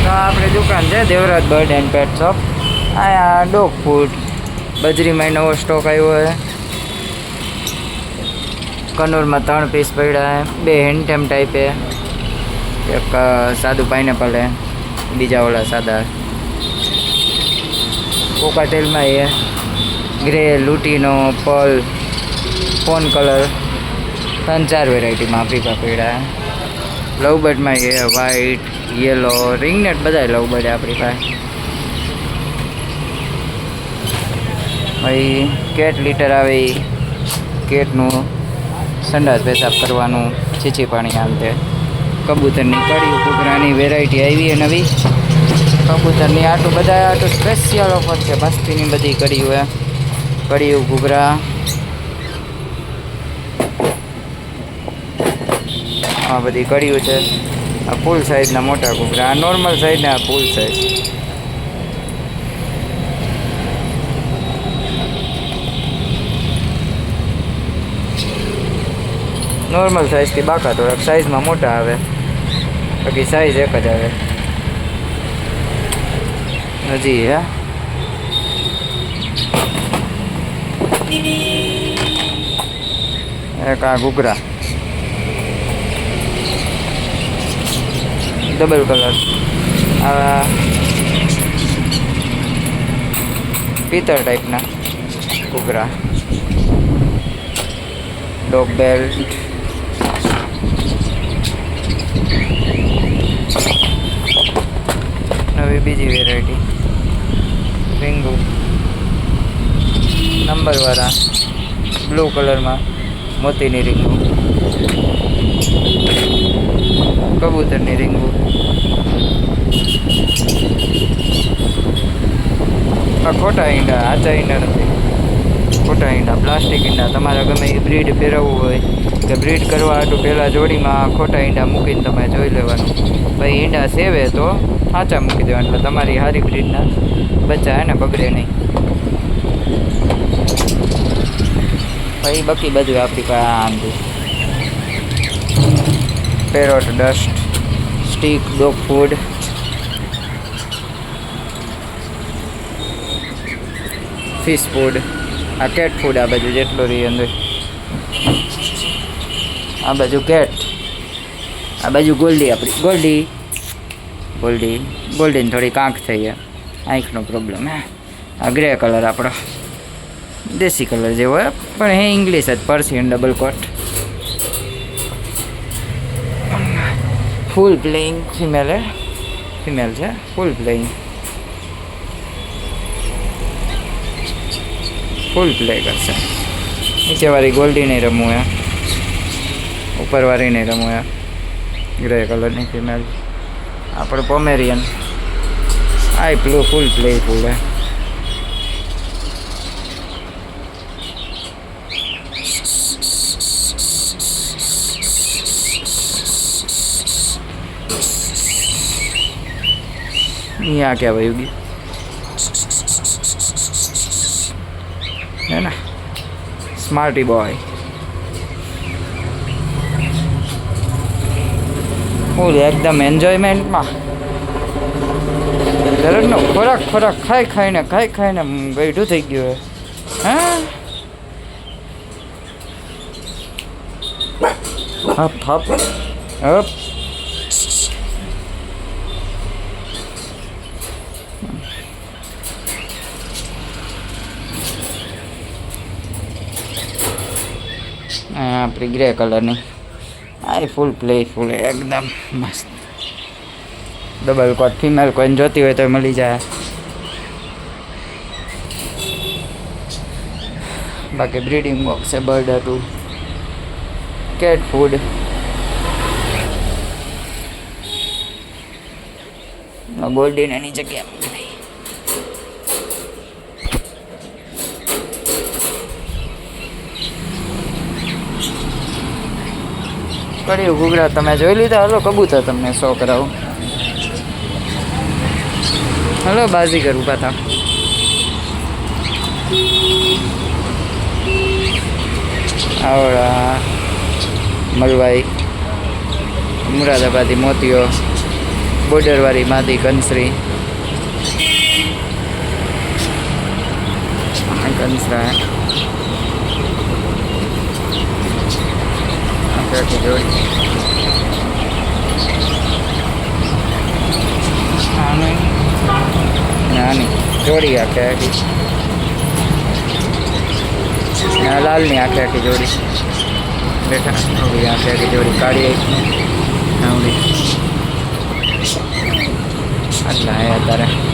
તો આપણે દુકાન છે Devraj bird and pet shop. અહીંયા ડોગ ફૂડ બજરીમાં નવો સ્ટોક આવ્યો છે. કનોરમાં 3 પીસ પડ્યા છે. 2 હેન્ડટેમ ટાઈપ છે, એક સાદું પાઇનેપલ છે, બીજા ઓલા સાદા કોકાટેલમાં એ ગ્રે, લૂટીનો, પર્લ, ફોન કલર 3-4 વેરાયટીમાં આફ્રિકા પડ્યા છે. લવબર્ડમાં એ વ્હાઈટ, યેલો, રિંગનેટ બધા લવબર્ડ આપણી પાસે. ભાઈ કેટ લીટર આવે એ કેટનું સંડાસ પેશાબ કરવાનું, છીછી પાણી આમ તે. કબૂતરની કડી કૂકરાની વેરાયટી આવી નવી. કબૂતરની આટું બધા આટું સ્પેશિયલ ઓફર છે. મસ્તીની બધી કડી હોય, કડી ઘૂઘરા. આ બધી કડીઓ છે. આ ફૂલ સાઈઝના મોટા ઘૂઘરા, આ નોર્મલ સાઈઝના, આ ફૂલ સાઈઝ. નોર્મલ સાઈઝથી બાકા થોડાક સાઈઝમાં મોટા આવે, બાકી સાઈઝ એક જ આવે. હજી હે એક આ ઘૂઘરા ડબલ કલર, આ પિત્તળ ટાઈપના ઘૂઘરા. ડોગ બેલ્ટ, નવી બીજી વેરાયટી રીંગુ નંબરવાળા બ્લુ કલરમાં મોતીની રીંગુ, કબૂતરની રીંગુ. આ ખોટા ઈંડા, આચા ઈંડા નથી, ખોટા ઈંડા, પ્લાસ્ટિક ઈંડા. તમારે ગમે એ બ્રીડ ફેરવવું હોય કે બ્રીડ કરવા હાટું પહેલાં જોડીમાં ખોટા ઈંડા મૂકીને તમે જોઈ લેવાનું. પછી ઈંડા સેવે તો સાચા મૂકી દેવાના, એટલે તમારી સારી બ્રીડના બચ્ચા હે ને બગડે નહીં. પછી બાકી બધું આપણી પાસે આંધું parrot, dust, stick, dog food, fish food, આ કેટ ફૂડ. આ બાજુ જેટલો રહી અંદર, આ બાજુ કેટ, આ બાજુ ગોલ્ડી. આપણી ગોલ્ડીને થોડીક આંખ થઈ છે, આંખનો પ્રોબ્લેમ હે. આ ગ્રે કલર આપણો દેશી કલર જેવો હોય, પણ હે ઇંગ્લિશ જ, પર્શિયન ડબલ કોટ. ફૂલ પ્લેઇંગ ફિમેલ છે, ફૂલ પ્લેઇંગ, ફૂલ પ્લે કરશે. નીચેવાળી ગોલ્ડી નહીં રમવું હે, ઉપરવાળી નહીં રમવું હે. ગ્રે કલરની ફિમેલ. આપણે પોમેરિયન, આઈ પ્લુ ફૂલ પ્લેફુલ હે. यहाँ क्या भाई होगी है ना, स्मार्टी बॉय. ફૂલ એકદમ એન્જોયમેન્ટમાં. દરરોજનો ખોરાક ખાઈને ગઈઢું થઈ ગયું હે. હપ હપ હપ. આપણી ગ્રે કલરની આ ફૂલ પ્લેફુલ એકદમ મસ્ત. ડબલ કોટ ફિમેલ કોઈને જોતી હોય તો મળી જાય. બાકી બ્રીડિંગ બોક્સ છે, બર્ડ હતું, કેટ ફૂડ. ગોલ્ડીને એની જગ્યા કર્યું ઘૂઘરા તમે જોઈ લીધા. હલો કબૂતર તમને શો કરાવું. હલો બાજીગર ઊભા થા. આવડા મલવાઈ, મુરાદાબાદી મોતીઓ, બોર્ડરવાળી માદી કંસરી કંસરા આખી જોડી નાની જોડી આખી લાલની આખી જોડી બેઠા આખી જોડી કાઢી આવડી આટલા હે અત્યારે